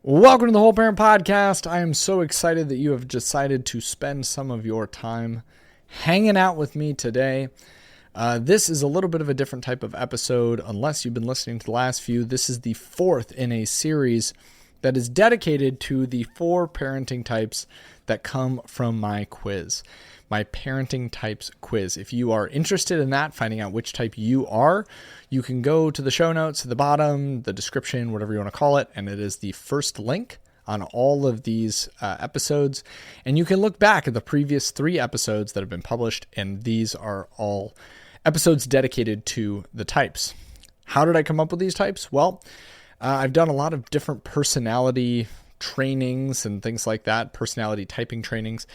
Welcome to the Whole Parent Podcast. I am so excited that you have decided to spend some of your time hanging out with me today. This is a little bit of a different type of episode. Unless you've been listening to the last few, this is the fourth in a series that is dedicated to the 4 parenting types that come from my quiz, my parenting types quiz. If you are interested in that, finding out which type you are, you can go to the show notes at the bottom, the description, whatever you want to call it, and it is the first link on all of these episodes. And you can look back at the previous 3 episodes that have been published, and these are all episodes dedicated to the types. How did I come up with these types? Well, I've done a lot of different personality trainings and things like that, personality typing trainings,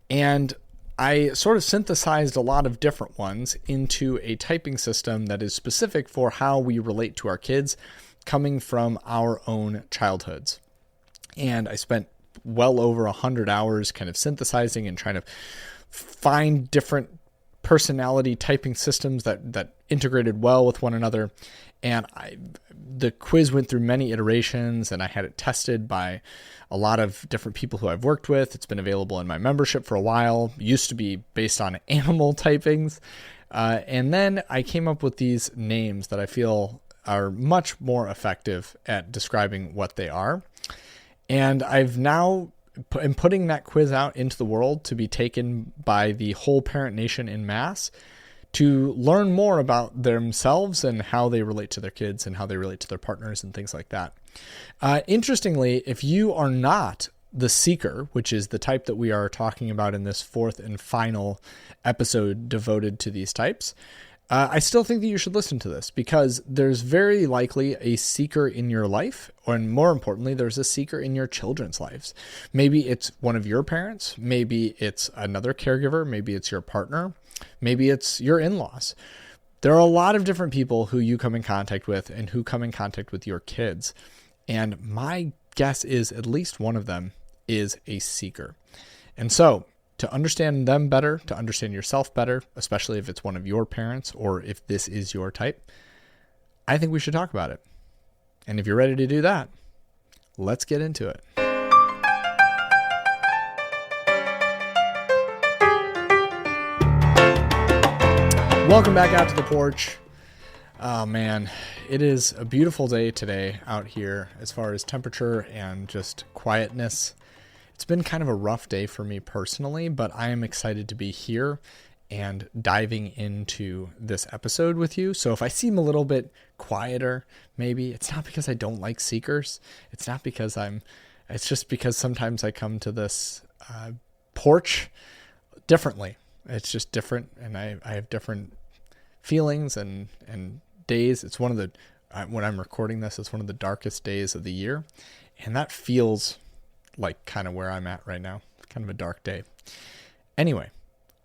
and I sort of synthesized a lot of different ones into a typing system that is specific for how we relate to our kids coming from our own childhoods. And I spent well over 100 hours kind of synthesizing and trying to find different personality typing systems that integrated well with one another. And the quiz went through many iterations, and I had it tested by a lot of different people who I've worked with. It's been available in my membership for a while. It used to be based on animal typings. And then I came up with these names that I feel are much more effective at describing what they are. And I've now am putting that quiz out into the world to be taken by the whole parent nation en masse to learn more about themselves and how they relate to their kids and how they relate to their partners and things like that. Interestingly, if you are not the seeker, which is the type that we are talking about in this 4th and final episode devoted to these types, I still think that you should listen to this because there's very likely a seeker in your life, and more importantly, there's a seeker in your children's lives. Maybe it's one of your parents, maybe it's another caregiver, maybe it's your partner, maybe it's your in-laws. There are a lot of different people who you come in contact with and who come in contact with your kids. And my guess is at least one of them is a seeker. And so to understand them better, to understand yourself better, especially if it's one of your parents or if this is your type, I think we should talk about it. And if you're ready to do that, let's get into it. Welcome back out to the porch. Oh man, it is a beautiful day today out here as far as temperature and just quietness. It's been kind of a rough day for me personally, but I am excited to be here and diving into this episode with you. So if I seem a little bit quieter, maybe it's not because I don't like seekers. It's not because it's just because sometimes I come to this porch differently. It's just different, and I have different feelings and days. It's one of the, when I'm recording this, it's one of the darkest days of the year, and that feels like kind of where I'm at right now. It's kind of a dark day. Anyway,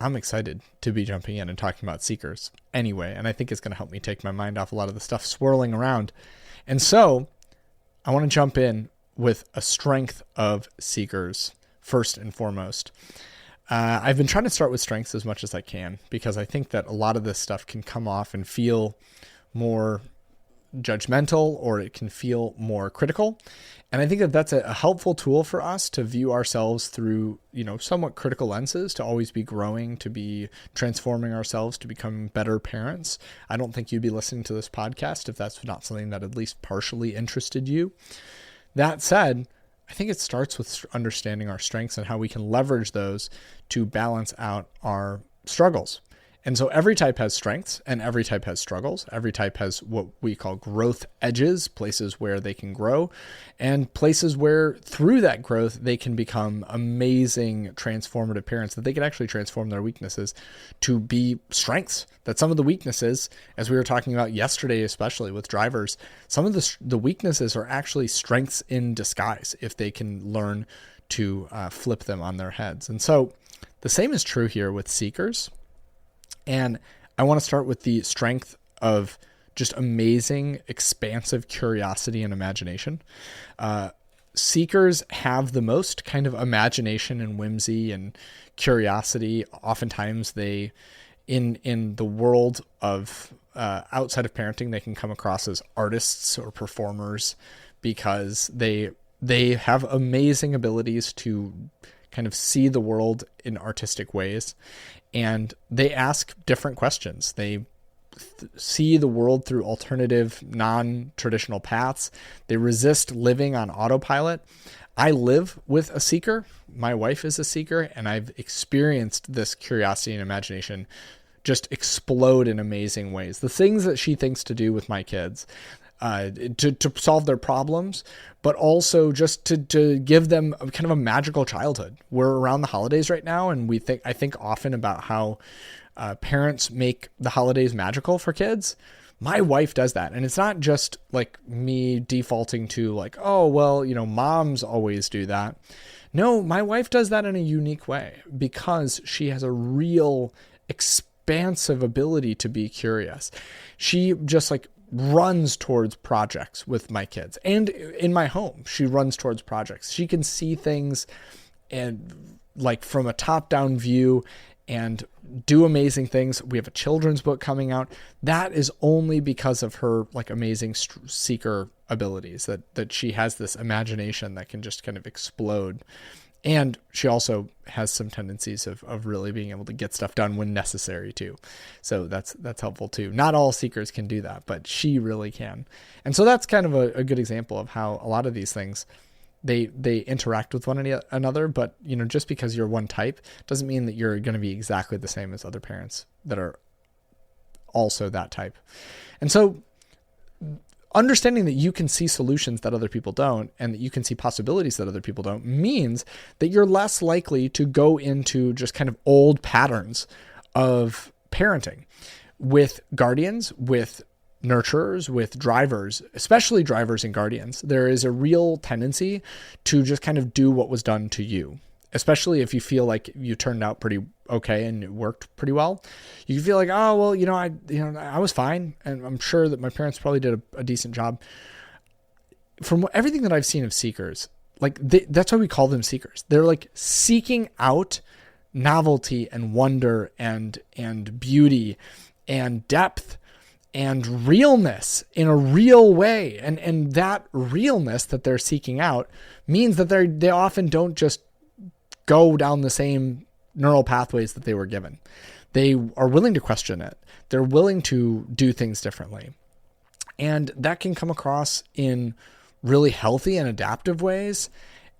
I'm excited to be jumping in and talking about seekers anyway, and I think it's going to help me take my mind off a lot of the stuff swirling around. And so I want to jump in with a strength of seekers first and foremost. I've been trying to start with strengths as much as I can because I think that a lot of this stuff can come off and feel more judgmental, or it can feel more critical. And I think that that's a helpful tool for us to view ourselves through, somewhat critical lenses, to always be growing, to be transforming ourselves, to become better parents. I don't think you'd be listening to this podcast if that's not something that at least partially interested you. That said, I think it starts with understanding our strengths and how we can leverage those to balance out our struggles. And so every type has strengths and every type has struggles. Every type has what we call growth edges, places where they can grow, and places where through that growth, they can become amazing transformative parents, that they can actually transform their weaknesses to be strengths. That some of the weaknesses, as we were talking about yesterday, especially with drivers, some of the weaknesses are actually strengths in disguise if they can learn to flip them on their heads. And so the same is true here with seekers. And I want to start with the strength of just amazing, expansive curiosity and imagination. Seekers have the most kind of imagination and whimsy and curiosity. Oftentimes they, in the world of outside of parenting, they can come across as artists or performers because they they have amazing abilities to kind of see the world in artistic ways, and they ask different questions. They see the world through alternative, non-traditional paths. They resist living on autopilot. I live with a seeker. My wife is a seeker, and I've experienced this curiosity and imagination just explode in amazing ways. The things that she thinks to do with my kids, to solve their problems, but also just to give them kind of a magical childhood. We're around the holidays right now, and I think often about how parents make the holidays magical for kids. My wife does that. And it's not just like me defaulting to like, oh, well, moms always do that. No, my wife does that in a unique way because she has a real expansive ability to be curious. She just like runs towards projects with my kids, and in my home, she runs towards projects. She can see things and like from a top-down view and do amazing things. We have a children's book coming out. That is only because of her like amazing seeker abilities, that she has this imagination that can just kind of explode. And she also has some tendencies of really being able to get stuff done when necessary too. So that's helpful too. Not all seekers can do that, but she really can. And so that's kind of a good example of how a lot of these things, they interact with one another, but just because you're one type doesn't mean that you're going to be exactly the same as other parents that are also that type. And so understanding that you can see solutions that other people don't, and that you can see possibilities that other people don't, means that you're less likely to go into just kind of old patterns of parenting with guardians, with nurturers, with drivers, especially drivers and guardians. There is a real tendency to just kind of do what was done to you, especially if you feel like you turned out pretty okay and it worked pretty well. You feel like, oh, well, I was fine. And I'm sure that my parents probably did a decent job. From everything that I've seen of seekers, like that's why we call them seekers. They're like seeking out novelty and wonder and beauty and depth and realness in a real way. And that realness that they're seeking out means that they often don't just go down the same neural pathways that they were given. They are willing to question it. They're willing to do things differently. And that can come across in really healthy and adaptive ways.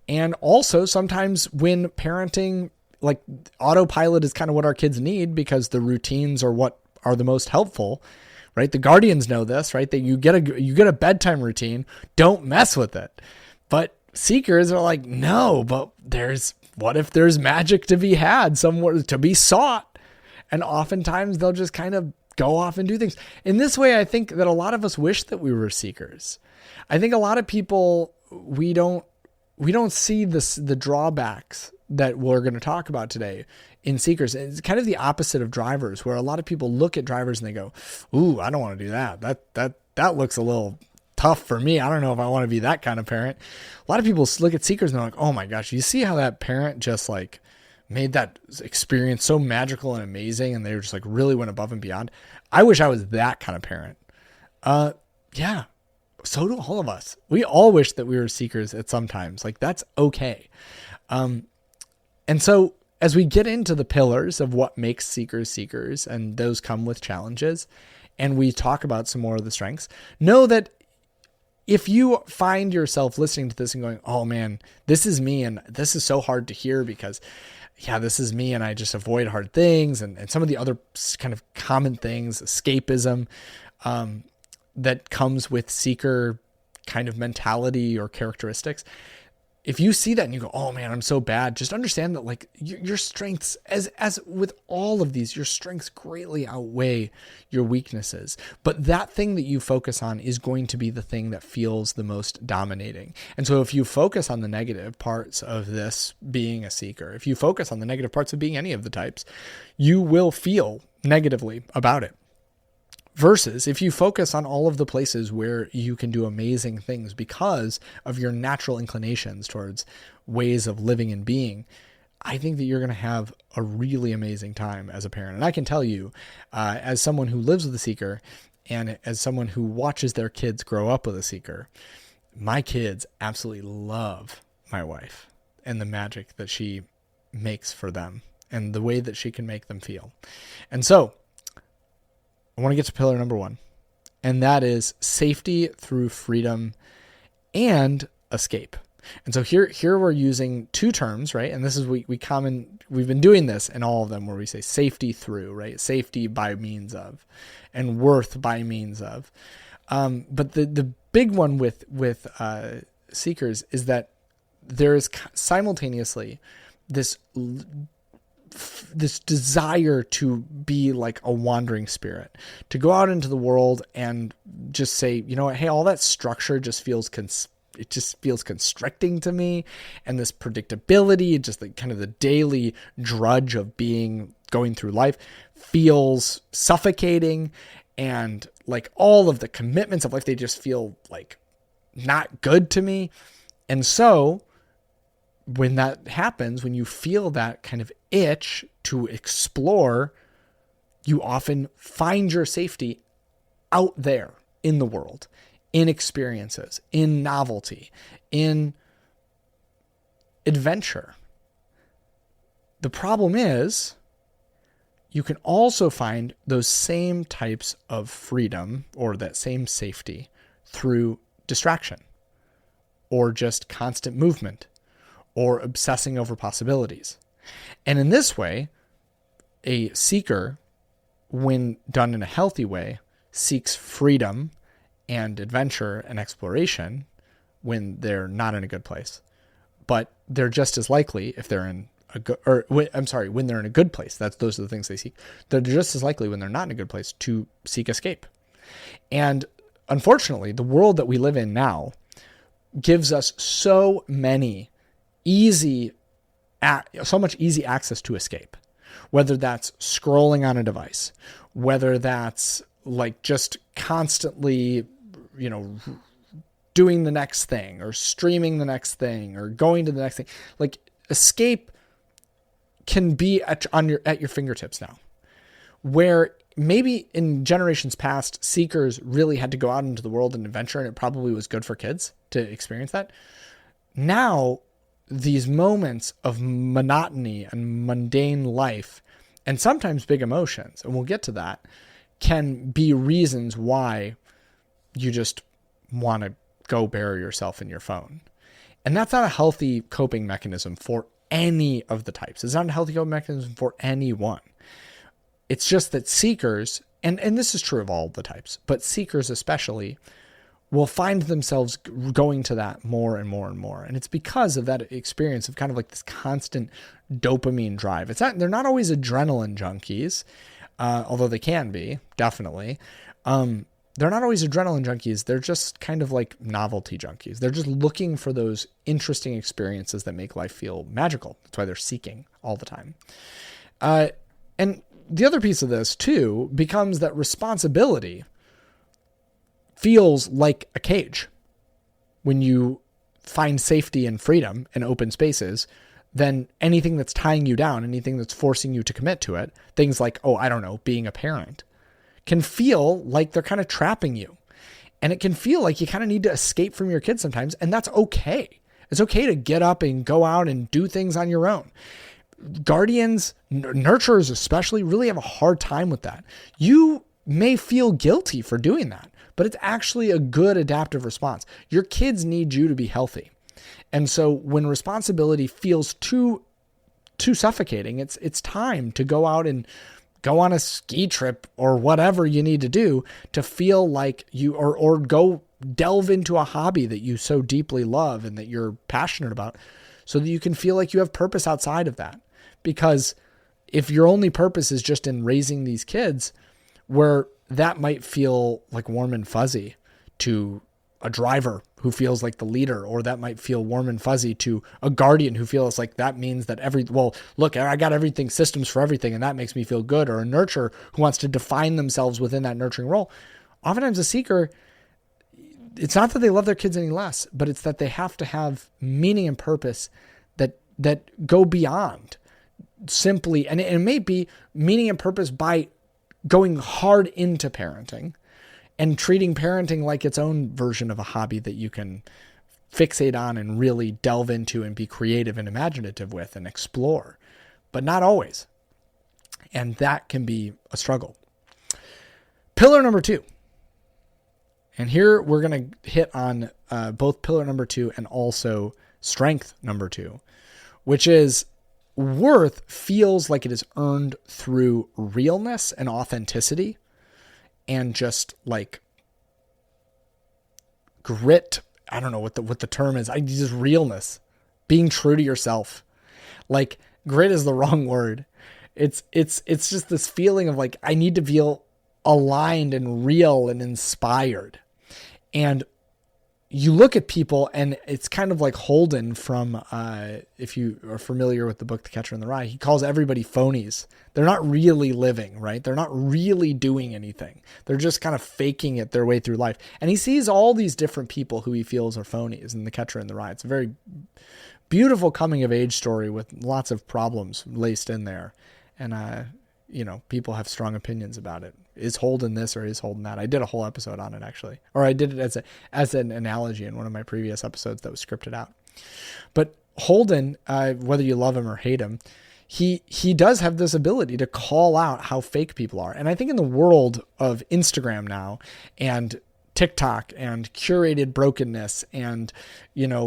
And also sometimes when parenting, like autopilot is kind of what our kids need because the routines are what are the most helpful, right? The guardians know this, right? That you get a bedtime routine, don't mess with it. But seekers are like, no, but what if there's magic to be had, somewhere to be sought? And oftentimes they'll just kind of go off and do things. In this way, I think that a lot of us wish that we were seekers. I think a lot of people, we don't see the drawbacks that we're going to talk about today in seekers. It's kind of the opposite of drivers, where a lot of people look at drivers and they go, ooh, I don't want to do that. That looks a little tough for me. I don't know if I want to be that kind of parent. A lot of people look at seekers and they're like, oh my gosh, you see how that parent just like made that experience so magical and amazing, and they just like really went above and beyond. I wish I was that kind of parent. Yeah, so do all of us. We all wish that we were seekers at some times. Like that's okay. And so as we get into the pillars of what makes seekers, and those come with challenges, and we talk about some more of the strengths, know that if you find yourself listening to this and going, oh man, this is me, and this is so hard to hear because yeah, this is me, and I just avoid hard things, and some of the other kind of common things, escapism, that comes with seeker kind of mentality or characteristics. If you see that and you go, oh man, I'm so bad, just understand that like your strengths, as with all of these, your strengths greatly outweigh your weaknesses. But that thing that you focus on is going to be the thing that feels the most dominating. And so if you focus on the negative parts of this being a seeker, if you focus on the negative parts of being any of the types, you will feel negatively about it. Versus if you focus on all of the places where you can do amazing things because of your natural inclinations towards ways of living and being, I think that you're going to have a really amazing time as a parent. And I can tell you, as someone who lives with a seeker and as someone who watches their kids grow up with a seeker, my kids absolutely love my wife and the magic that she makes for them and the way that she can make them feel. And so I want to get to pillar number 1, and that is safety through freedom and escape. And so here we're using 2 terms, right? And this is we've been doing this in all of them where we say safety through, right? Safety by means of, and worth by means of. But the big one with seekers is that there is simultaneously this desire to be like a wandering spirit, to go out into the world and just say, you know what, hey, all that structure just feels constricting to me, and this predictability, just like kind of the daily drudge of going through life feels suffocating, and like all of the commitments of life, they just feel like not good to me. And so when that happens, when you feel that kind of itch to explore, you often find your safety out there in the world, in experiences, in novelty, in adventure. The problem is you can also find those same types of freedom or that same safety through distraction or just constant movement or obsessing over possibilities. And in this way, a seeker, when done in a healthy way, seeks freedom and adventure and exploration when they're not in a good place. But they're just as likely if they're in when they're in a good place. Those are the things they seek. They're just as likely when they're not in a good place to seek escape. And unfortunately, the world that we live in now gives us so much easy access to escape, whether that's scrolling on a device, whether that's like just constantly, doing the next thing or streaming the next thing or going to the next thing. Like escape can be at your fingertips now, where maybe in generations past, seekers really had to go out into the world and adventure, and it probably was good for kids to experience that. Now, these moments of monotony and mundane life, and sometimes big emotions, and we'll get to that, can be reasons why you just want to go bury yourself in your phone. And that's not a healthy coping mechanism for any of the types. It's not a healthy coping mechanism for anyone. It's just that seekers, and this is true of all the types, but seekers especially, will find themselves going to that more and more and more. And it's because of that experience of kind of like this constant dopamine drive. They're not always adrenaline junkies, although they can be, definitely. They're not always adrenaline junkies. They're just kind of like novelty junkies. They're just looking for those interesting experiences that make life feel magical. That's why they're seeking all the time. And the other piece of this too becomes that responsibility feels like a cage. When you find safety and freedom in open spaces, then anything that's tying you down, anything that's forcing you to commit to it, things like, being a parent, can feel like they're kind of trapping you. And it can feel like you kind of need to escape from your kids sometimes. And that's okay. It's okay to get up and go out and do things on your own. Guardians, nurturers especially, really have a hard time with that. You may feel guilty for doing that, but it's actually a good adaptive response. Your kids need you to be healthy. And so when responsibility feels too suffocating, it's time to go out and go on a ski trip or whatever you need to do to feel like you, or go delve into a hobby that you so deeply love and that you're passionate about, so that you can feel like you have purpose outside of that. Because if your only purpose is just in raising these kids, where that might feel like warm and fuzzy to a driver who feels like the leader, or that might feel warm and fuzzy to a guardian who feels like that means that I got everything, systems for everything, and that makes me feel good, or a nurturer who wants to define themselves within that nurturing role. Oftentimes a seeker, it's not that they love their kids any less, but it's that they have to have meaning and purpose that go beyond simply, and it may be meaning and purpose by going hard into parenting and treating parenting like its own version of a hobby that you can fixate on and really delve into and be creative and imaginative with and explore, but not always. And that can be a struggle. Pillar number 2. And here we're going to hit on both pillar number 2 and also strength number 2, which is worth feels like it is earned through realness and authenticity and just like grit. I don't know what the term is. Just realness, being true to yourself. Like grit is the wrong word. It's just this feeling of like, I need to feel aligned and real and inspired. And you look at people, and it's kind of like Holden from, if you are familiar with the book, The Catcher in the Rye, he calls everybody phonies. They're not really living, right? They're not really doing anything. They're just kind of faking it their way through life. And he sees all these different people who he feels are phonies in The Catcher in the Rye. It's a very beautiful coming of age story with lots of problems laced in there. And, people have strong opinions about it. Is Holden this or is Holden that? I did a whole episode on it actually, or I did it as an analogy in one of my previous episodes that was scripted out. But Holden, whether you love him or hate him, he does have this ability to call out how fake people are. And I think in the world of Instagram now and TikTok and curated brokenness and,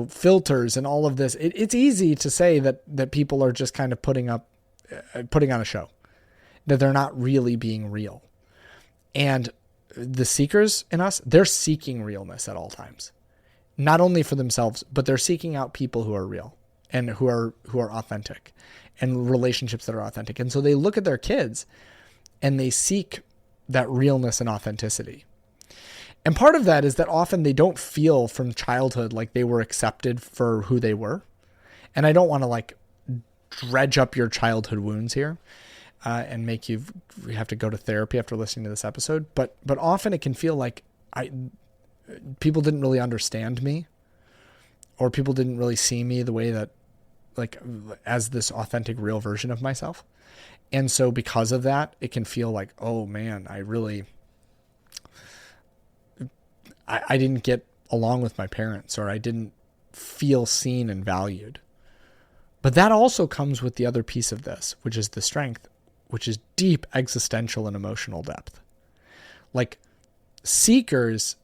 filters and all of this, it's easy to say that people are just kind of putting on a show, that they're not really being real. And the seekers in us, they're seeking realness at all times, not only for themselves, but they're seeking out people who are real and who are authentic and relationships that are authentic. And so they look at their kids and they seek that realness and authenticity. And part of that is that often they don't feel from childhood like they were accepted for who they were. And I don't want to like dredge up your childhood wounds here. And make you have to go to therapy after listening to this episode. But often it can feel like people didn't really understand me, or people didn't really see me the way that, like, as this authentic, real version of myself. And so because of that, it can feel like, oh man, I didn't get along with my parents, or I didn't feel seen and valued. But that also comes with the other piece of this, which is the strength, which is deep existential and emotional depth. Like seekers,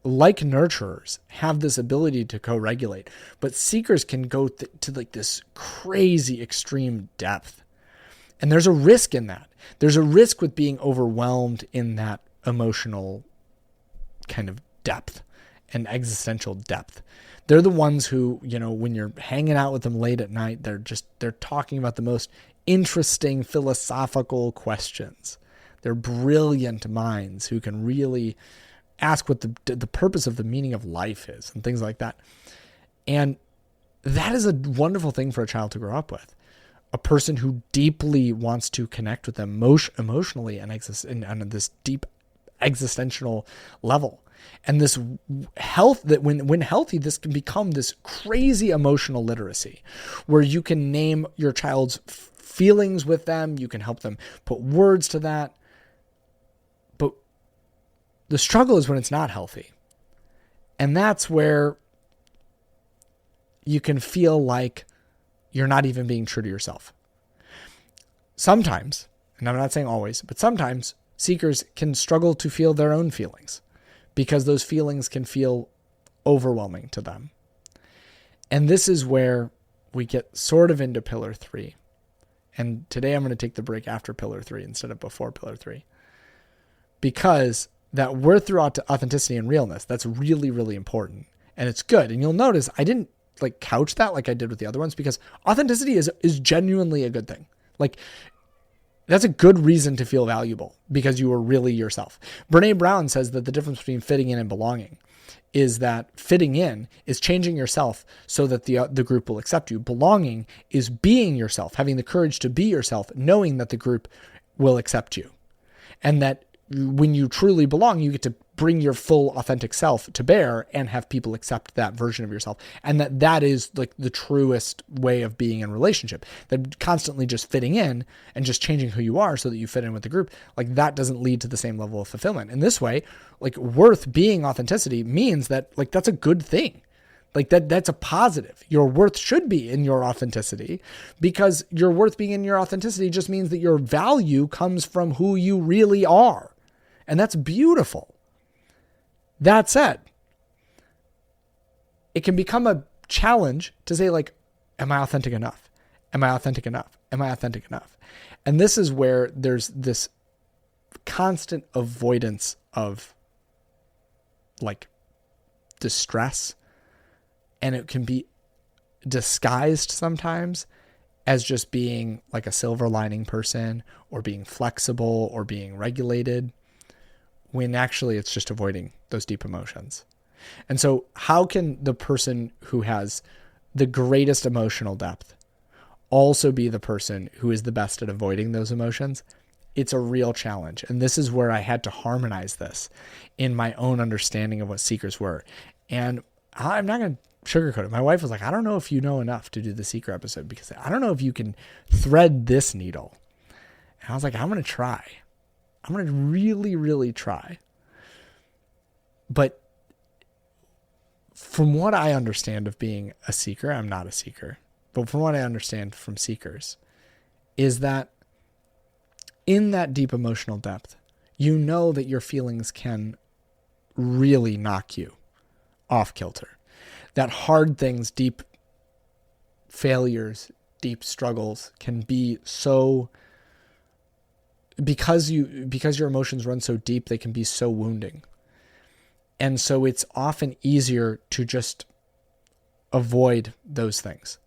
like nurturers, have this ability to co-regulate, but seekers can go to like this crazy extreme depth. And there's a risk in that. There's a risk with being overwhelmed in that emotional kind of depth and existential depth. They're the ones who, when you're hanging out with them late at night, they're talking about the most interesting philosophical questions. They're brilliant minds who can really ask what the purpose of the meaning of life is and things like that. And that is a wonderful thing for a child to grow up with. A person who deeply wants to connect with them emotionally and on this deep existential level. And this health, that when healthy, this can become this crazy emotional literacy where you can name your child's feelings with them. You can help them put words to that. But the struggle is when it's not healthy. And that's where you can feel like you're not even being true to yourself. Sometimes, and I'm not saying always, but sometimes seekers can struggle to feel their own feelings because those feelings can feel overwhelming to them. And this is where we get sort of into pillar 3. And today I'm going to take the break after pillar 3 instead of before pillar 3. Because that worth through authenticity and realness, that's really, really important. And it's good. And you'll notice I didn't like couch that like I did with the other ones, because authenticity is genuinely a good thing. Like that's a good reason to feel valuable because you are really yourself. Brene Brown says that the difference between fitting in and belonging is that fitting in is changing yourself so that the group will accept you. Belonging is being yourself, having the courage to be yourself, knowing that the group will accept you. And that when you truly belong, you get to bring your full authentic self to bear and have people accept that version of yourself. And that is like the truest way of being in relationship. That constantly just fitting in and just changing who you are so that you fit in with the group, like that doesn't lead to the same level of fulfillment. In this way, like worth being authenticity means that like that's a good thing. Like that's a positive. Your worth should be in your authenticity, because your worth being in your authenticity just means that your value comes from who you really are. And that's beautiful. That said, it can become a challenge to say like, am I authentic enough? Am I authentic enough? Am I authentic enough? And this is where there's this constant avoidance of like distress. And it can be disguised sometimes as just being like a silver lining person or being flexible or being regulated, when actually it's just avoiding those deep emotions. And so how can the person who has the greatest emotional depth also be the person who is the best at avoiding those emotions? It's a real challenge. And this is where I had to harmonize this in my own understanding of what seekers were. And I'm not going to sugarcoat it. My wife was like, I don't know if you know enough to do the seeker episode, because I don't know if you can thread this needle. And I was like, I'm going to try. I'm going to really, really try. But from what I understand of being a seeker, I'm not a seeker, but from what I understand from seekers is that in that deep emotional depth, you know that your feelings can really knock you off kilter. That hard things, deep failures, deep struggles can be so, because your emotions run so deep, they can be so wounding. And so it's often easier to just avoid those things,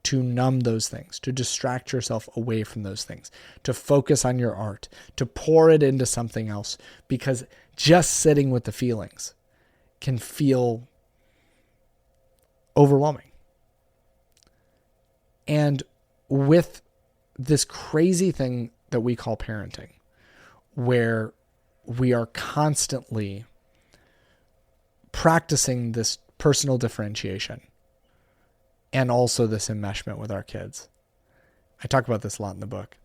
to numb those things, to distract yourself away from those things, to focus on your art, to pour it into something else, because just sitting with the feelings can feel overwhelming. And with this crazy thing that we call parenting, where we are constantly practicing this personal differentiation and also this enmeshment with our kids. I talk about this a lot in the book.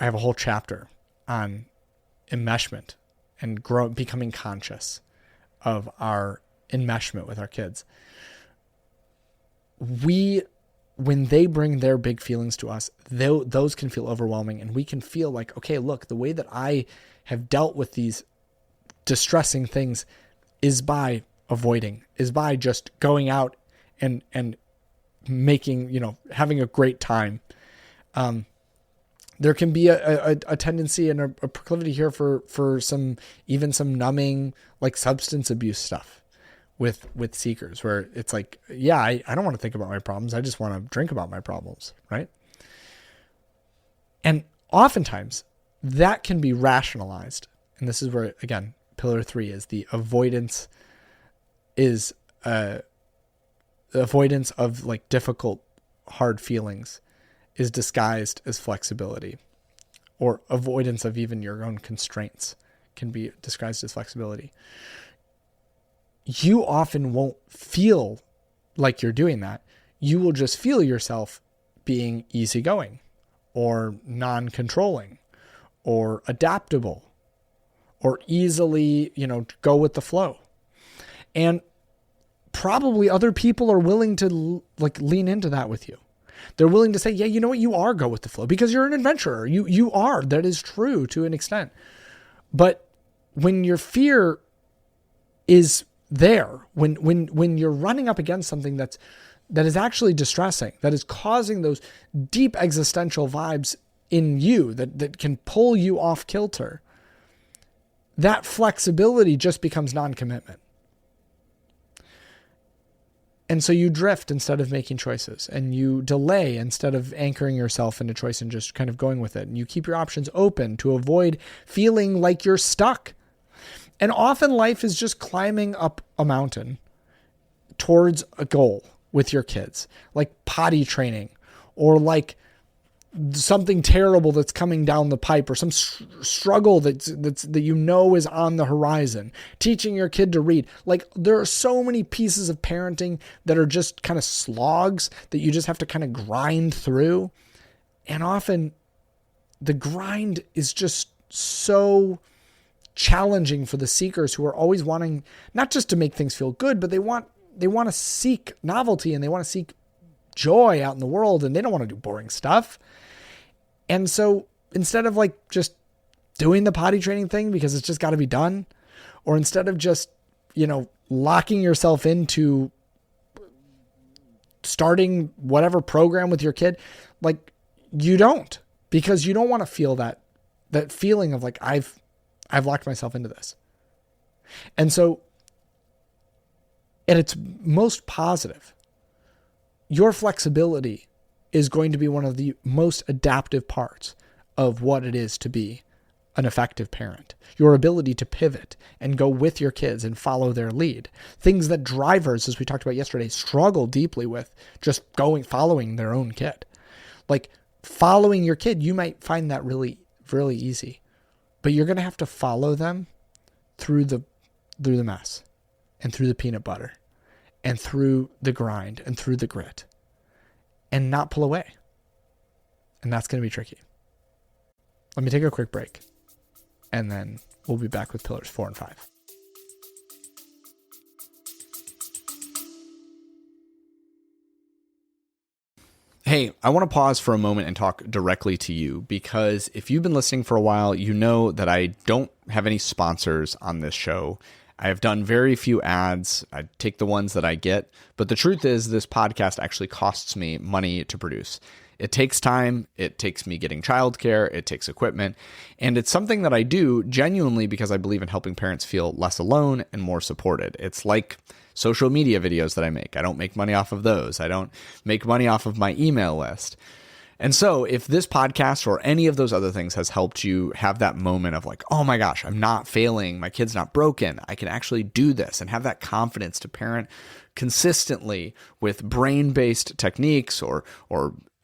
I have a whole chapter on enmeshment and becoming conscious of our enmeshment with our kids. When they bring their big feelings to us, those can feel overwhelming, and we can feel like, okay, look, the way that I have dealt with these distressing things is by avoiding, is by just going out and making, having a great time. There can be a tendency and a proclivity here for some numbing, like substance abuse stuff with seekers, where it's like, yeah, I don't want to think about my problems. I just want to drink about my problems. Right. And oftentimes that can be rationalized. And this is where, again, pillar 3 is the avoidance the avoidance of like difficult, hard feelings is disguised as flexibility, or avoidance of even your own constraints can be disguised as flexibility. You often won't feel like you're doing that. You will just feel yourself being easygoing or non-controlling or adaptable or easily, go with the flow. And probably other people are willing to like lean into that with you. They're willing to say, yeah, you know what? You are go with the flow because you're an adventurer. You are. That is true to an extent. But when your fear is there, when you're running up against something that is actually distressing, that is causing those deep existential vibes in you that can pull you off kilter, that flexibility just becomes non-commitment. And so you drift instead of making choices, and you delay instead of anchoring yourself in a choice and just kind of going with it. And you keep your options open to avoid feeling like you're stuck. And often life is just climbing up a mountain towards a goal with your kids, like potty training, or like something terrible that's coming down the pipe, or some struggle that is on the horizon. Teaching your kid to read. Like, there are so many pieces of parenting that are just kind of slogs that you just have to kind of grind through. And often the grind is just so challenging for the seekers who are always wanting not just to make things feel good, but they want to seek novelty, and they want to seek joy out in the world, and they don't want to do boring stuff. And so instead of like just doing the potty training thing because it's just got to be done, or instead of just, locking yourself into starting whatever program with your kid, like, you don't, because you don't want to feel that feeling of like, I've locked myself into this. And so at its most positive, your flexibility is going to be one of the most adaptive parts of what it is to be an effective parent. Your ability to pivot and go with your kids and follow their lead. Things that drivers, as we talked about yesterday, struggle deeply with, just following their own kid. Like, following your kid, you might find that really, really easy, but you're going to have to follow them through the mess, and through the peanut butter, and through the grind, and through the grit, and not pull away. And that's going to be tricky. Let me take a quick break, and then we'll be back with pillars 4 and 5. Hey, I want to pause for a moment and talk directly to you, because if you've been listening for a while, you know that I don't have any sponsors on this show. I have done very few ads. I take the ones that I get. But the truth is, this podcast actually costs me money to produce. It takes time. It takes me getting childcare. It takes equipment. And it's something that I do genuinely because I believe in helping parents feel less alone and more supported. It's like social media videos that I make. I don't make money off of those. I don't make money off of my email list. And so if this podcast or any of those other things has helped you have that moment of like, oh my gosh, I'm not failing, my kid's not broken, I can actually do this, and have that confidence to parent consistently with brain-based techniques or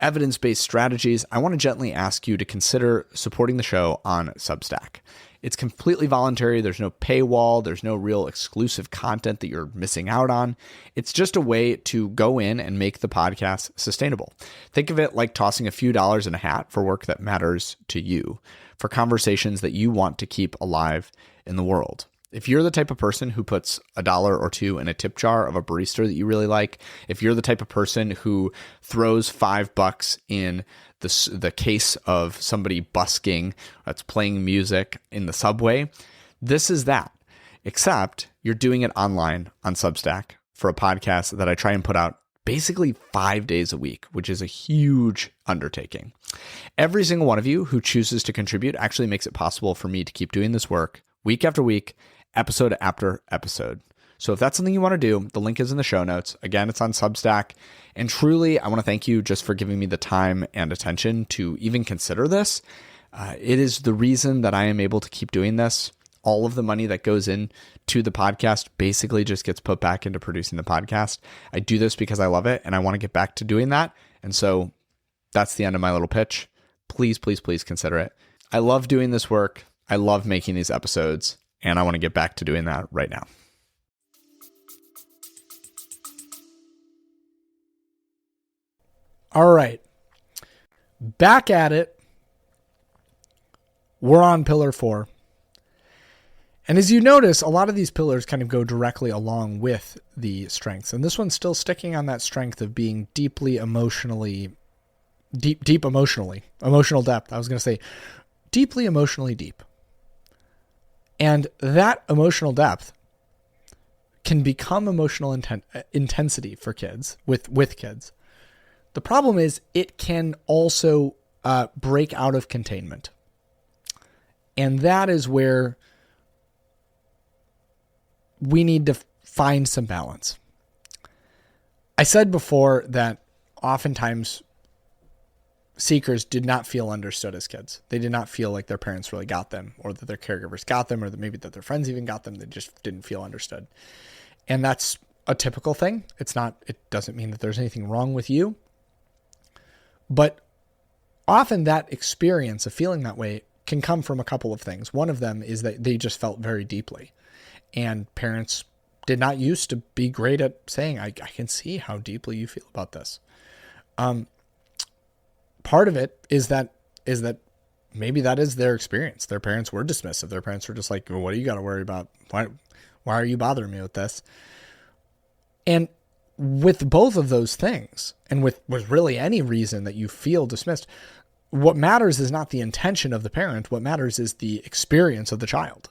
evidence-based strategies, I want to gently ask you to consider supporting the show on Substack. It's completely voluntary. There's no paywall. There's no real exclusive content that you're missing out on. It's just a way to go in and make the podcast sustainable. Think of it like tossing a few dollars in a hat for work that matters to you, for conversations that you want to keep alive in the world. If you're the type of person who puts $1 or $2 in a tip jar of a barista that you really like, if you're the type of person who throws $5 in the case of somebody busking that's playing music in the subway, this is that. Except you're doing it online on Substack for a podcast that I try and put out basically 5 days a week, which is a huge undertaking. Every single one of you who chooses to contribute actually makes it possible for me to keep doing this work week after week, episode after episode. So if that's something you want to do, the link is in the show notes. Again, it's on Substack. And truly, I want to thank you just for giving me the time and attention to even consider this. It is the reason that I am able to keep doing this. All of the money that goes into the podcast basically just gets put back into producing the podcast. I do this because I love it and I want to get back to doing that. And so that's the end of my little pitch. Please, please, please consider it. I love doing this work. I love making these episodes, and I want to get back to doing that right now. All right. Back at it. We're on pillar 4. And as you notice, a lot of these pillars kind of go directly along with the strengths. And this one's still sticking on that strength of being deeply emotionally, emotional depth. I was going to say deeply emotionally deep. And that emotional depth can become emotional intensity for kids, with kids. The problem is it can also break out of containment. And that is where we need to find some balance. I said before that oftentimes seekers did not feel understood as kids. They did not feel like their parents really got them, or that their caregivers got them, or that maybe that their friends even got them. They just didn't feel understood. And that's a typical thing. It doesn't mean that there's anything wrong with you. But often that experience of feeling that way can come from a couple of things. One of them is that they just felt very deeply, and parents did not used to be great at saying, I can see how deeply you feel about this. Part of it is that maybe that is their experience. Their parents were dismissive. Their parents were just like, well, what do you got to worry about? Why are you bothering me with this? And with both of those things, and with really any reason that you feel dismissed, what matters is not the intention of the parent. What matters is the experience of the child.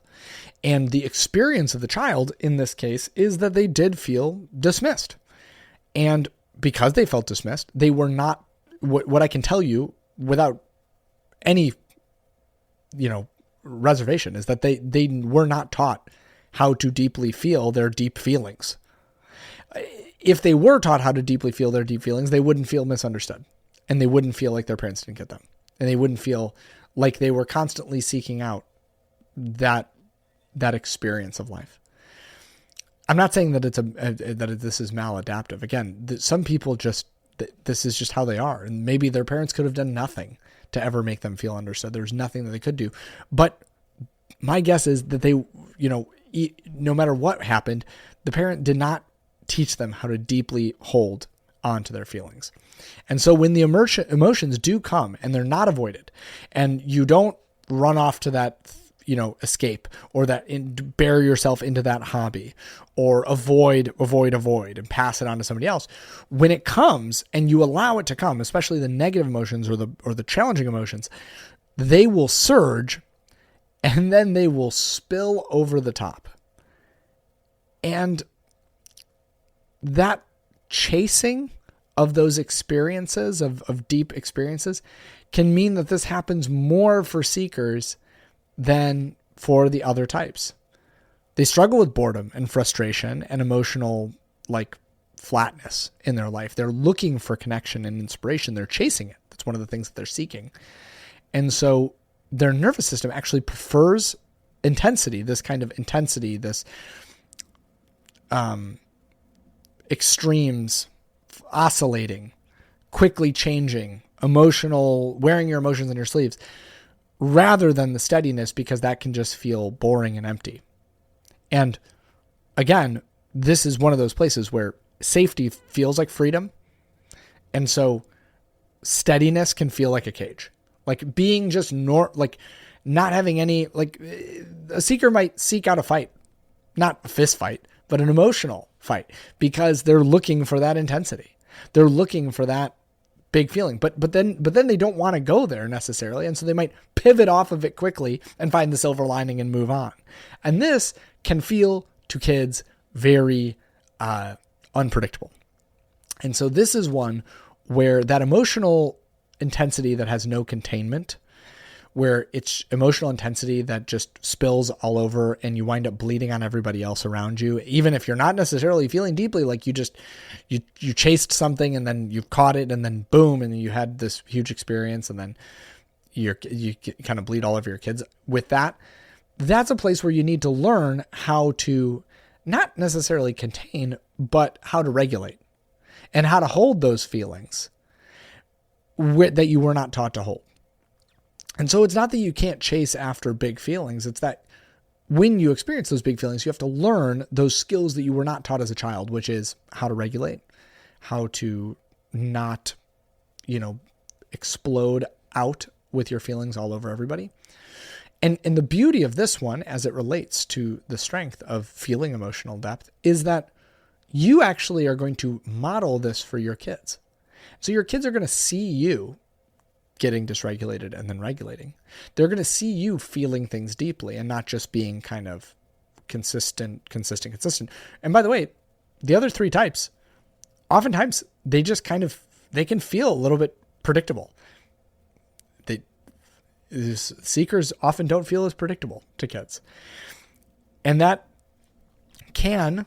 And the experience of the child in this case is that they did feel dismissed. And because they felt dismissed, they were not, what I can tell you without any, reservation, is that they were not taught how to deeply feel their deep feelings. If they were taught how to deeply feel their deep feelings, they wouldn't feel misunderstood, and they wouldn't feel like their parents didn't get them, and they wouldn't feel like they were constantly seeking out that experience of life. I'm not saying that this is maladaptive. Again, some people this is just how they are, and maybe their parents could have done nothing to ever make them feel understood. There's nothing that they could do. But my guess is that they, no matter what happened, the parent did not teach them how to deeply hold onto their feelings. And so when the emotions do come and they're not avoided, and you don't run off to that, escape, or bury yourself into that hobby, or avoid and pass it on to somebody else. When it comes and you allow it to come, especially the negative emotions or the challenging emotions, they will surge, and then they will spill over the top. And that chasing of those experiences, of deep experiences, can mean that this happens more for seekers than for the other types. They struggle with boredom and frustration and emotional flatness in their life. They're looking for connection and inspiration. They're chasing it. That's one of the things that they're seeking. And so their nervous system actually prefers intensity, this kind of intensity, this extremes, oscillating, quickly changing, wearing your emotions on your sleeves, rather than the steadiness, because that can just feel boring and empty. And again, this is one of those places where safety feels like freedom. And so steadiness can feel like a cage, like being just not having any, a seeker might seek out a fight, not a fist fight, but an emotional fight, because they're looking for that intensity. They're looking for that big feeling, but then they don't want to go there necessarily. And so they might pivot off of it quickly and find the silver lining and move on. And this can feel to kids very unpredictable. And so this is one where that emotional intensity that has no containment, where it's emotional intensity that just spills all over and you wind up bleeding on everybody else around you, even if you're not necessarily feeling deeply, like you chased something and then you caught it and then boom, and you had this huge experience, and then you kind of bleed all over your kids with that. That's a place where you need to learn how to not necessarily contain, but how to regulate and how to hold those feelings that you were not taught to hold. And so it's not that you can't chase after big feelings. It's that when you experience those big feelings, you have to learn those skills that you were not taught as a child, which is how to regulate, how to not, explode out with your feelings all over everybody. And the beauty of this one, as it relates to the strength of feeling emotional depth, is that you actually are going to model this for your kids. So your kids are going to see you getting dysregulated and then regulating. They're going to see you feeling things deeply and not just being kind of consistent. And by the way, the other three types, oftentimes they just they can feel a little bit predictable. Seekers often don't feel as predictable to kids. And that can,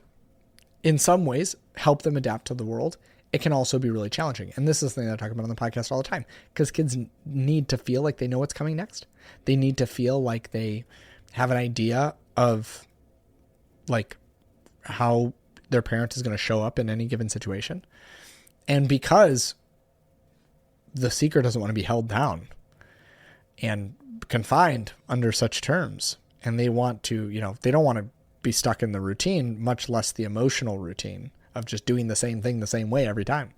in some ways, help them adapt to the world. It can also be really challenging. And this is something that I talk about on the podcast all the time, because kids need to feel like they know what's coming next. They need to feel like they have an idea of how their parent is going to show up in any given situation. And because the seeker doesn't want to be held down and confined under such terms. And they want to, they don't want to be stuck in the routine, much less the emotional routine of just doing the same thing the same way every time.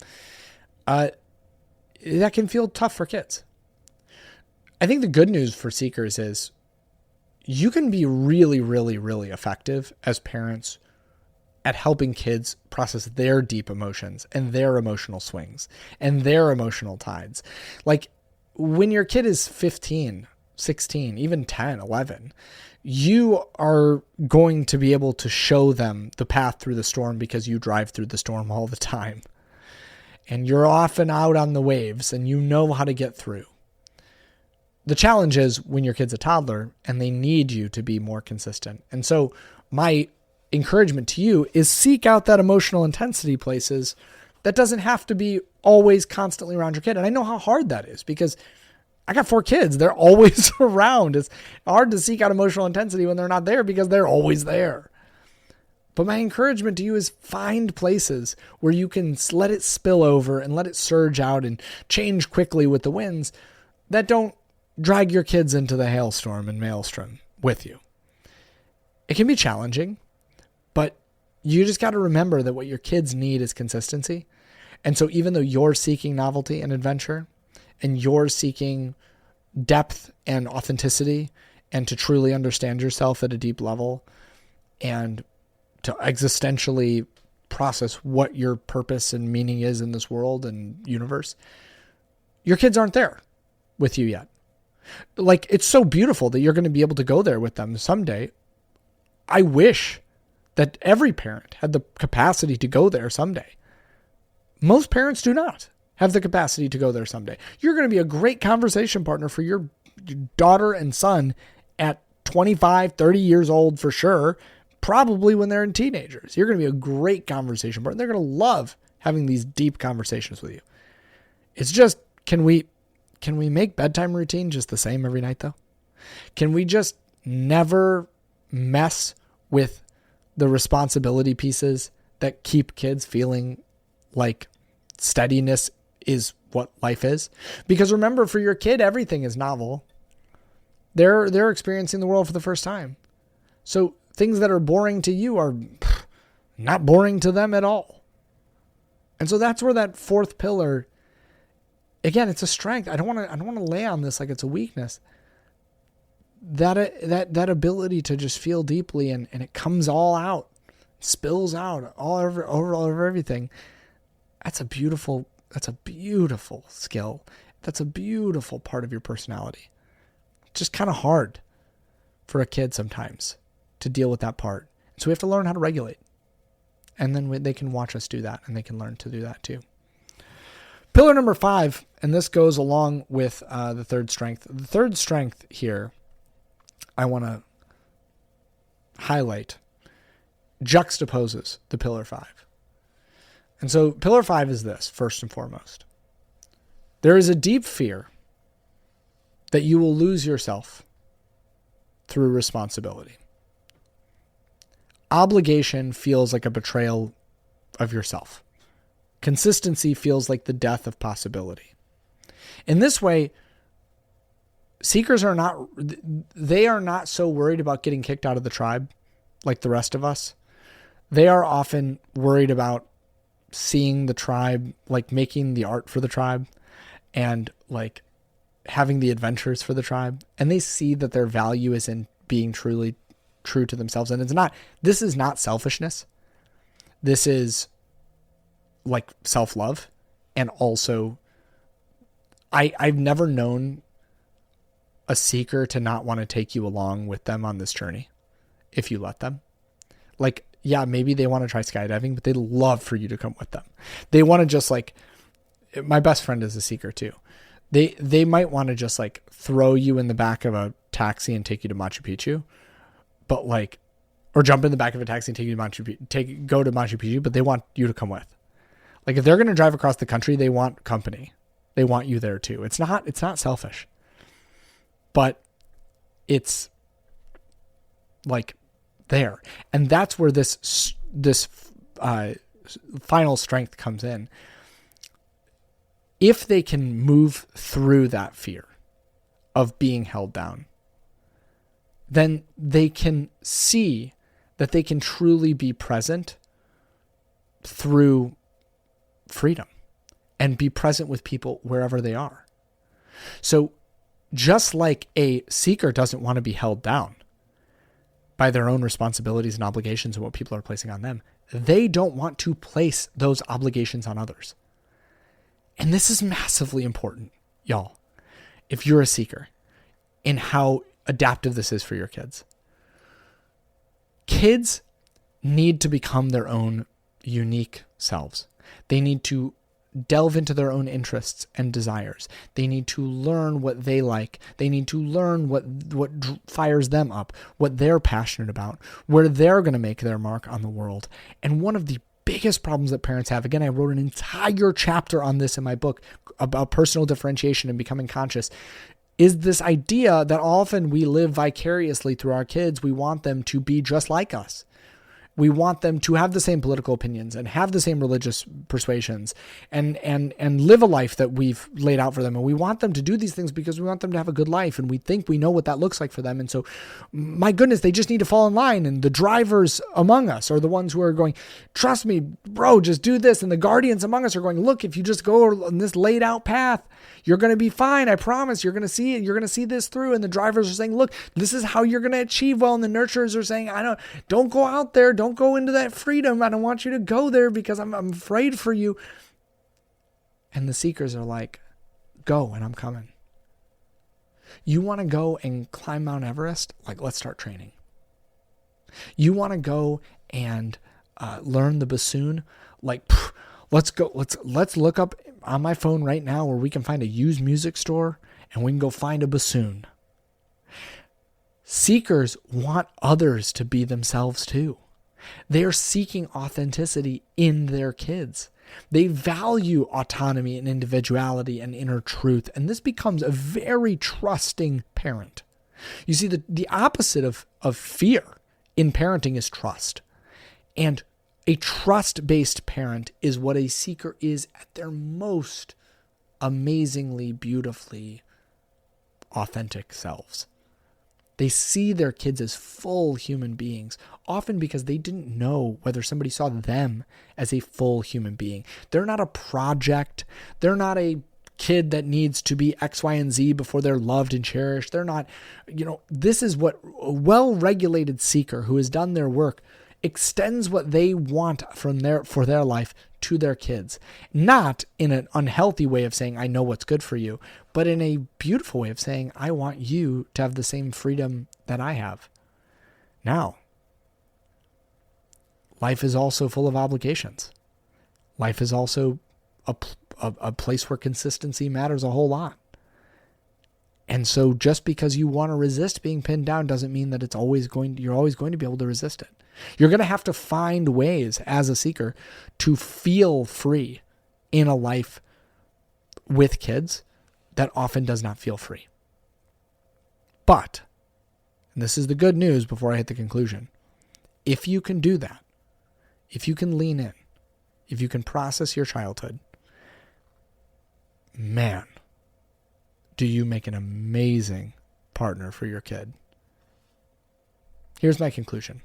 That can feel tough for kids. I think the good news for seekers is you can be really, really, really effective as parents at helping kids process their deep emotions and their emotional swings and their emotional tides. Like when your kid is 15, 16, even 10, 11, you are going to be able to show them the path through the storm because you drive through the storm all the time. And you're often out on the waves and you know how to get through. The challenge is when your kid's a toddler and they need you to be more consistent. And so my encouragement to you is seek out that emotional intensity places that doesn't have to be always constantly around your kid. And I know how hard that is because I got 4 kids. They're always around. It's hard to seek out emotional intensity when they're not there because they're always there. But my encouragement to you is find places where you can let it spill over and let it surge out and change quickly with the winds that don't drag your kids into the hailstorm and maelstrom with you. It can be challenging, but you just got to remember that what your kids need is consistency. And so even though you're seeking novelty and adventure and you're seeking depth and authenticity and to truly understand yourself at a deep level and to existentially process what your purpose and meaning is in this world and universe, your kids aren't there with you yet. Like, it's so beautiful that you're going to be able to go there with them someday. I wish that every parent had the capacity to go there someday. Most parents do not have the capacity to go there someday. You're going to be a great conversation partner for your daughter and son at 25, 30 years old for sure, probably when they're in teenagers. You're going to be a great conversation partner. They're going to love having these deep conversations with you. It's just, can we make bedtime routine just the same every night though? Can we just never mess with the responsibility pieces that keep kids feeling like steadiness is what life is? Because remember, for your kid, everything is novel. They're experiencing the world for the first time. So things that are boring to you are not boring to them at all. And so that's where that fourth pillar, again, it's a strength. I don't want to lay on this like it's a weakness. That ability to just feel deeply and it comes all out, spills out all over everything. That's a beautiful skill. That's a beautiful part of your personality. It's just kind of hard for a kid sometimes to deal with that part. So we have to learn how to regulate. And then they can watch us do that and they can learn to do that too. Pillar number 5, and this goes along with the third strength. The third strength here I want to highlight juxtaposes the pillar 5. And so pillar 5 is this, first and foremost. There is a deep fear that you will lose yourself through responsibility. Obligation feels like a betrayal of yourself. Consistency feels like the death of possibility. In this way, seekers are not so worried about getting kicked out of the tribe like the rest of us. They are often worried about seeing the tribe, like making the art for the tribe and like having the adventures for the tribe. And they see that their value is in being truly true to themselves. And this is not selfishness. This is like self-love. And also I've never known a seeker to not want to take you along with them on this journey if you let them. Like, yeah, maybe they want to try skydiving, but they love for you to come with them. They want to just like, my best friend is a seeker too. They might want to just like throw you in the back of a taxi and take you to Machu Picchu, but like, or jump in the back of a taxi and take you to go to Machu Picchu, but they want you to come with. Like if they're going to drive across the country, they want company. They want you there too. It's not selfish, but it's like there. And that's where this final strength comes in. if they can move through that fear of being held down, then they can see that they can truly be present through freedom and be present with people wherever they are. So just like a seeker doesn't want to be held down by their own responsibilities and obligations and what people are placing on them, they don't want to place those obligations on others. And this is massively important, y'all, if you're a seeker, in how adaptive this is for your kids. Kids need to become their own unique selves. They need to delve into their own interests and desires. They need to learn what they like. They need to learn what fires them up, what they're passionate about, where they're going to make their mark on the world. And one of the biggest problems that parents have, again, I wrote an entire chapter on this in my book about personal differentiation and becoming conscious, is this idea that often we live vicariously through our kids. We want them to be just like us. We want them to have the same political opinions and have the same religious persuasions and live a life that we've laid out for them. And we want them to do these things because we want them to have a good life. And we think we know what that looks like for them. And so, my goodness, they just need to fall in line. And the drivers among us are the ones who are going, trust me, bro, just do this. And the guardians among us are going, look, if you just go on this laid out path, you're going to be fine. I promise. You're going to see it. You're going to see this through. And the drivers are saying, look, this is how you're going to achieve well. And the nurturers are saying, don't go out there. Don't go into that freedom. I don't want you to go there because I'm afraid for you. And the seekers are like, go, and I'm coming. You want to go and climb Mount Everest? Like, let's start training. You want to go and learn the bassoon? Like, let's go. Let's look up on my phone right now where we can find a used music store and we can go find a bassoon. Seekers want others to be themselves too. They are seeking authenticity in their kids. They value autonomy and individuality and inner truth. And this becomes a very trusting parent. You see, the opposite of fear in parenting is trust. And a trust-based parent is what a seeker is at their most amazingly, beautifully authentic selves. They see their kids as full human beings, often because they didn't know whether somebody saw them as a full human being. They're not a project. They're not a kid that needs to be X, Y, and Z before they're loved and cherished. They're not, this is what a well-regulated seeker who has done their work extends what they want for their life to their kids. Not in an unhealthy way of saying, I know what's good for you, but in a beautiful way of saying, I want you to have the same freedom that I have. Now, life is also full of obligations. Life is also a place where consistency matters a whole lot. And so just because you want to resist being pinned down doesn't mean that you're always going to be able to resist it. You're going to have to find ways as a seeker to feel free in a life with kids that often does not feel free. But, and this is the good news before I hit the conclusion, if you can do that, if you can lean in, if you can process your childhood, man, do you make an amazing partner for your kid. Here's my conclusion.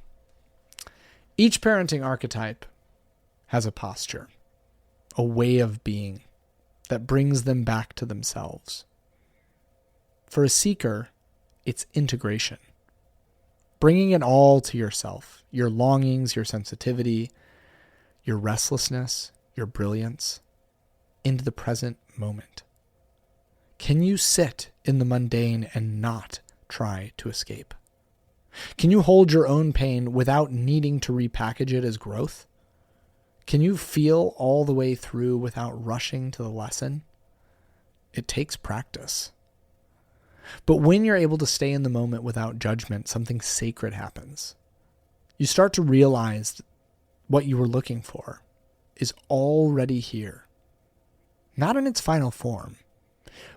Each parenting archetype has a posture, a way of being that brings them back to themselves. For a seeker, it's integration. Bringing it all to yourself, your longings, your sensitivity, your restlessness, your brilliance, into the present moment. Can you sit in the mundane and not try to escape? Can you hold your own pain without needing to repackage it as growth? Can you feel all the way through without rushing to the lesson? It takes practice. But when you're able to stay in the moment without judgment, something sacred happens. You start to realize what you were looking for is already here. Not in its final form,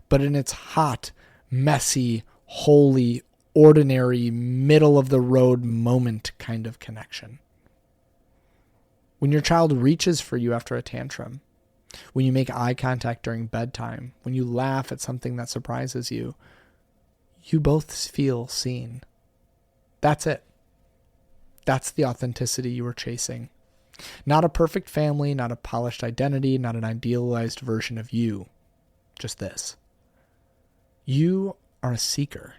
but in its hot, messy, holy, ordinary, middle-of-the-road moment kind of connection. When your child reaches for you after a tantrum, when you make eye contact during bedtime, when you laugh at something that surprises you, you both feel seen. That's it. That's the authenticity you were chasing. Not a perfect family, not a polished identity, not an idealized version of you. Just this. You are a seeker.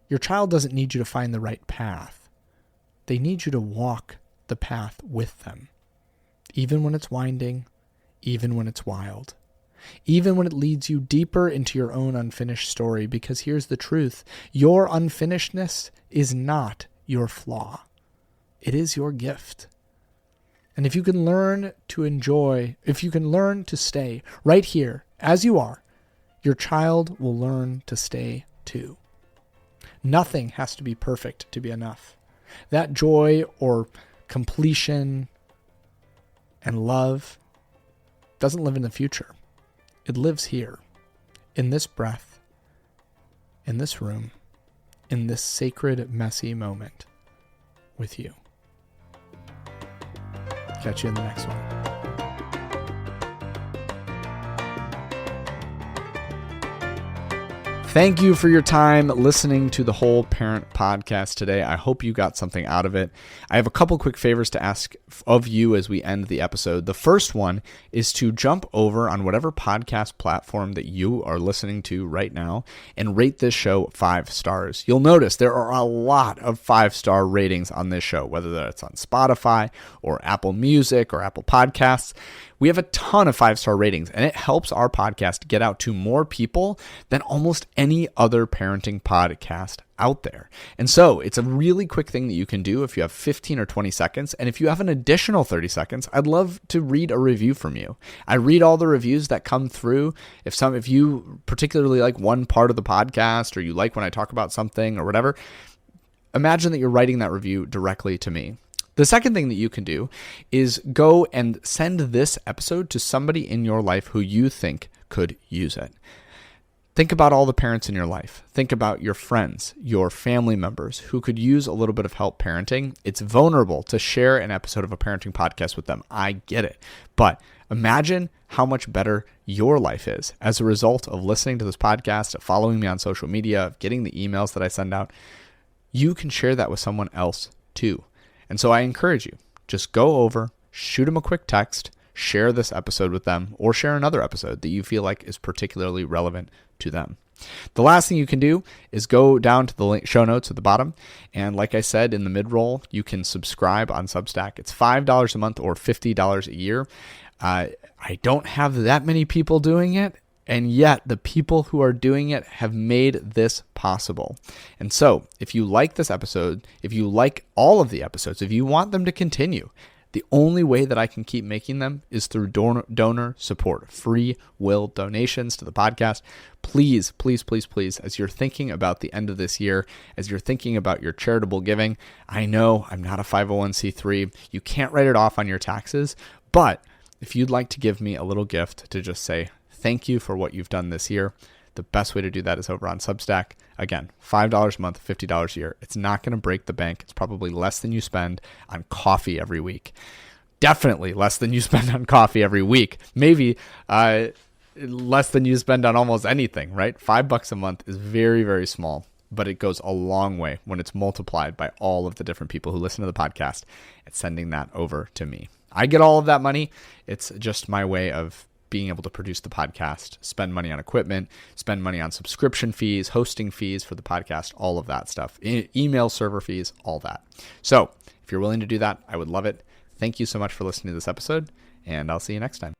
Your child doesn't need you to find the right path. They need you to walk the path with them. Even when it's winding, even when it's wild. Even when it leads you deeper into your own unfinished story, because here's the truth. Your unfinishedness is not your flaw. It is your gift. And if you can learn to enjoy, if you can learn to stay right here as you are, your child will learn to stay too. Nothing has to be perfect to be enough. That joy or completion and love doesn't live in the future. It lives here, in this breath, in this room, in this sacred, messy moment with you. Catch you in the next one. Thank you for your time listening to the Whole Parent Podcast today. I hope you got something out of it. I have a couple quick favors to ask of you as we end the episode. The first one is to jump over on whatever podcast platform that you are listening to right now and rate this show 5 stars. You'll notice there are a lot of 5-star ratings on this show, whether that's on Spotify or Apple Music or Apple Podcasts. We have a ton of 5-star ratings, and it helps our podcast get out to more people than almost any other parenting podcast out there. And so it's a really quick thing that you can do if you have 15 or 20 seconds. And if you have an additional 30 seconds, I'd love to read a review from you. I read all the reviews that come through. If you particularly like one part of the podcast, or you like when I talk about something or whatever, imagine that you're writing that review directly to me. The second thing that you can do is go and send this episode to somebody in your life who you think could use it. Think about all the parents in your life. Think about your friends, your family members who could use a little bit of help parenting. It's vulnerable to share an episode of a parenting podcast with them. I get it. But imagine how much better your life is as a result of listening to this podcast, of following me on social media, of getting the emails that I send out. You can share that with someone else too. And so I encourage you, just go over, shoot them a quick text, share this episode with them, or share another episode that you feel like is particularly relevant to them. The last thing you can do is go down to the link, show notes at the bottom. And like I said, in the mid-roll, you can subscribe on Substack. It's $5 a month or $50 a year. I don't have that many people doing it. And yet the people who are doing it have made this possible. And so if you like this episode, if you like all of the episodes, if you want them to continue, the only way that I can keep making them is through donor support, free will donations to the podcast. Please, please, please, please, as you're thinking about the end of this year, as you're thinking about your charitable giving, I know I'm not a 501c3. You can't write it off on your taxes, but if you'd like to give me a little gift to just say, thank you for what you've done this year, the best way to do that is over on Substack. Again, $5 a month, $50 a year. It's not going to break the bank. It's probably less than you spend on coffee every week. Definitely less than you spend on coffee every week. Maybe less than you spend on almost anything, right? $5 a month is very, very small, but it goes a long way when it's multiplied by all of the different people who listen to the podcast and sending that over to me. I get all of that money. It's just my way of being able to produce the podcast, spend money on equipment, spend money on subscription fees, hosting fees for the podcast, all of that stuff, email server fees, all that. So if you're willing to do that, I would love it. Thank you so much for listening to this episode, and I'll see you next time.